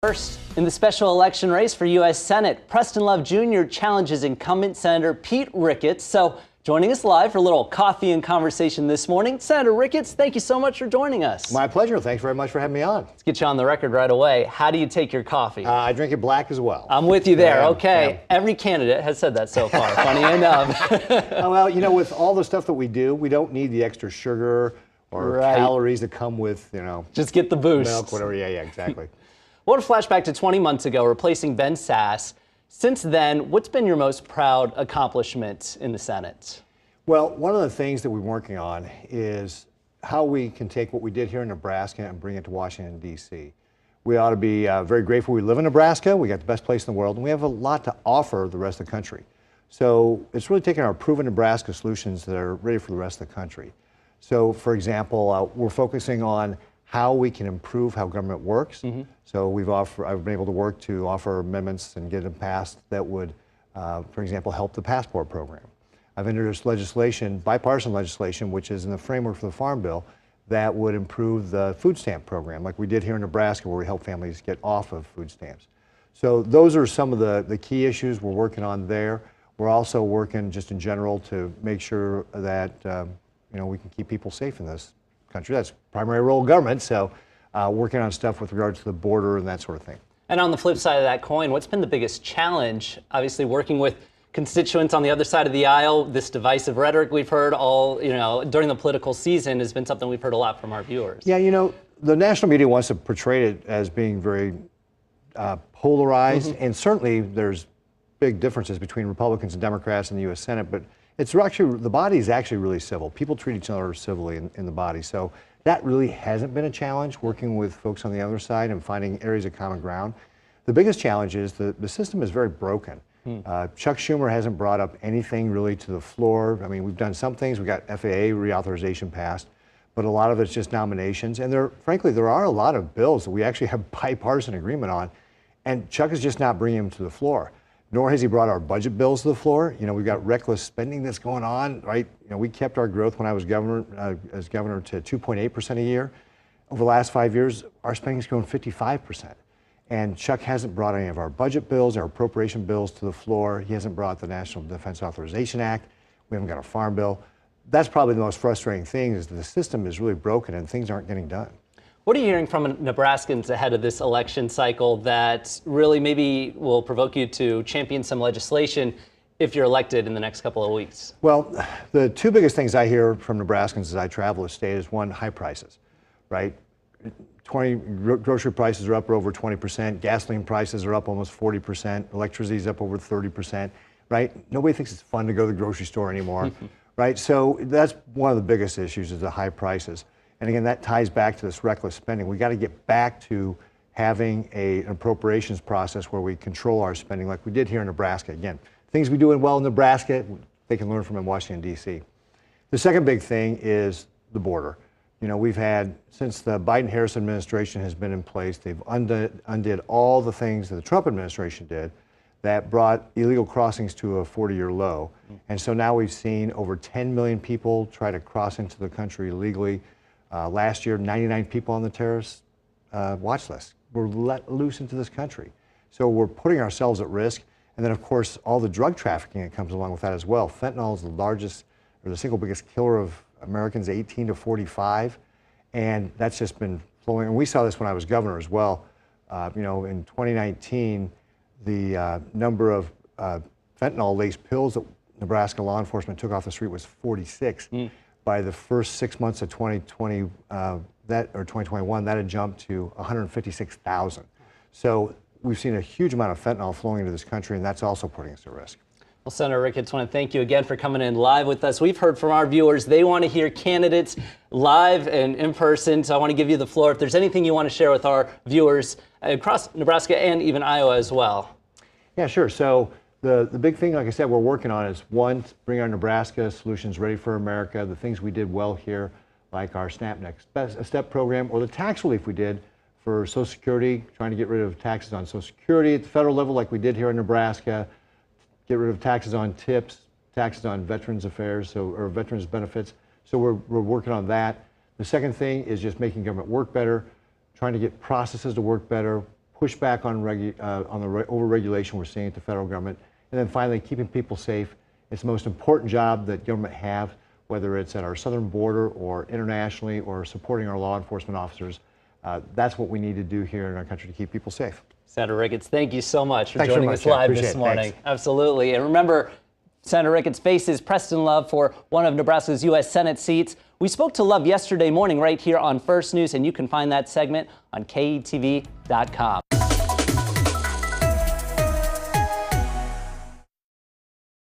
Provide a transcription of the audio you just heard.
First, in the special election race for U.S. Senate, Preston Love Jr. challenges incumbent Senator Pete Ricketts. So, joining us live for a little coffee and conversation this morning, Senator Ricketts, thank you so much for joining us. My pleasure. Thanks very much for having me on. Let's get you on the record right away. How do you take your coffee? I drink it black as well. I'm with you there. Yeah, okay. yeah. Every candidate has said that so far, funny enough. Well, you know, with all the stuff that we do, we don't need the extra sugar or calories that come with, you know, just get the boost. Milk, whatever. Yeah, exactly. What a flashback to 20 months ago, replacing Ben Sasse. Since then, what's been your most proud accomplishment in the Senate? Well, one of the things that we're working on is how we can take what we did here in Nebraska and bring it to Washington, D.C. We ought to be very grateful we live in Nebraska. We got the best place in the world, and we have a lot to offer the rest of the country. So it's really taking our proven Nebraska solutions that are ready for the rest of the country. So, for example, we're focusing on how we can improve how government works. So I've been able to work to offer amendments and get them passed that would, for example, help the passport program. I've introduced legislation, bipartisan legislation, which is in the framework for the Farm Bill, that would improve the food stamp program, like we did here in Nebraska, where we help families get off of food stamps. So those are some of the key issues we're working on there. We're also working just in general to make sure that you know, we can keep people safe in this country. That's the primary role of government, so working on stuff with regard to the border and that sort of thing. And on the flip side of that coin, what's been the biggest challenge? Obviously working with constituents on the other side of the aisle, this divisive rhetoric we've heard all, you know, during the political season has been something we've heard a lot from our viewers. Yeah, you know, the national media wants to portray it as being very polarized, and certainly there's big differences between Republicans and Democrats in the U.S. Senate, but it's actually, the body is actually really civil. People treat each other civilly in the body. So that really hasn't been a challenge, working with folks on the other side and finding areas of common ground. The biggest challenge is the system is very broken. Chuck Schumer hasn't brought up anything really to the floor. I mean, we've done some things. We got FAA reauthorization passed, but a lot of it's just nominations. And frankly, there are a lot of bills that we actually have bipartisan agreement on, and Chuck is just not bringing them to the floor. Nor has he brought our budget bills to the floor. You know, we've got reckless spending that's going on, right? You know, we kept our growth when I was governor, to 2.8% a year. Over the last 5 years, our spending's grown 55%. And Chuck hasn't brought any of our budget bills, our appropriation bills to the floor. He hasn't brought the National Defense Authorization Act. We haven't got a farm bill. That's probably the most frustrating thing, is that the system is really broken and things aren't getting done. What are you hearing from Nebraskans ahead of this election cycle that really maybe will provoke you to champion some legislation if you're elected in the next couple of weeks? Well, the two biggest things I hear from Nebraskans as I travel the state is, one, high prices, right? Grocery prices are up over 20%, gasoline prices are up almost 40%, electricity is up over 30%, right? Nobody thinks it's fun to go to the grocery store anymore, right? So that's one of the biggest issues, is the high prices. And again, that ties back to this reckless spending. We got to get back to having an appropriations process where we control our spending like we did here in Nebraska. Again, things we do well in Nebraska, they can learn from in Washington, D.C. The second big thing is the border. You know, we've had, since the Biden-Harris administration has been in place, they've undid all the things that the Trump administration did that brought illegal crossings to a 40-year low. And so now we've seen over 10 million people try to cross into the country illegally. Last year, 99 people on the terrorist watch list were let loose into this country. So we're putting ourselves at risk. And then, of course, all the drug trafficking that comes along with that as well. Fentanyl is the largest, or the single biggest killer of Americans 18 to 45. And that's just been flowing. And we saw this when I was governor as well. You know, in 2019, the number of fentanyl-laced pills that Nebraska law enforcement took off the street was 46. By the first 6 months of 2020, 2021, that had jumped to 156,000. So we've seen a huge amount of fentanyl flowing into this country, and that's also putting us at risk. Well, Senator Ricketts, I want to thank you again for coming in live with us. We've heard from our viewers. They want to hear candidates live and in person, so I want to give you the floor. If there's anything you want to share with our viewers across Nebraska and even Iowa as well. Yeah, sure. So the big thing, like I said, we're working on is, one, bring our Nebraska solutions ready for America, the things we did well here, like our SNAP Next Step program, or the tax relief we did for Social Security, trying to get rid of taxes on Social Security at the federal level like we did here in Nebraska, get rid of taxes on tips, taxes on Veterans Affairs, or Veterans Benefits. So we're working on that. The second thing is just making government work better, trying to get processes to work better, push back on the overregulation we're seeing at the federal government, and then finally keeping people safe. It's the most important job that government have, whether it's at our southern border or internationally or supporting our law enforcement officers. That's what we need to do here in our country to keep people safe. Senator Ricketts, thank you so much for Thanks joining so us much, live Appreciate this it. morning. Thanks. Absolutely. And remember, Senator Ricketts faces Preston Love for one of Nebraska's U.S. Senate seats. We spoke to Love yesterday morning right here on First News, and you can find that segment on KETV.com.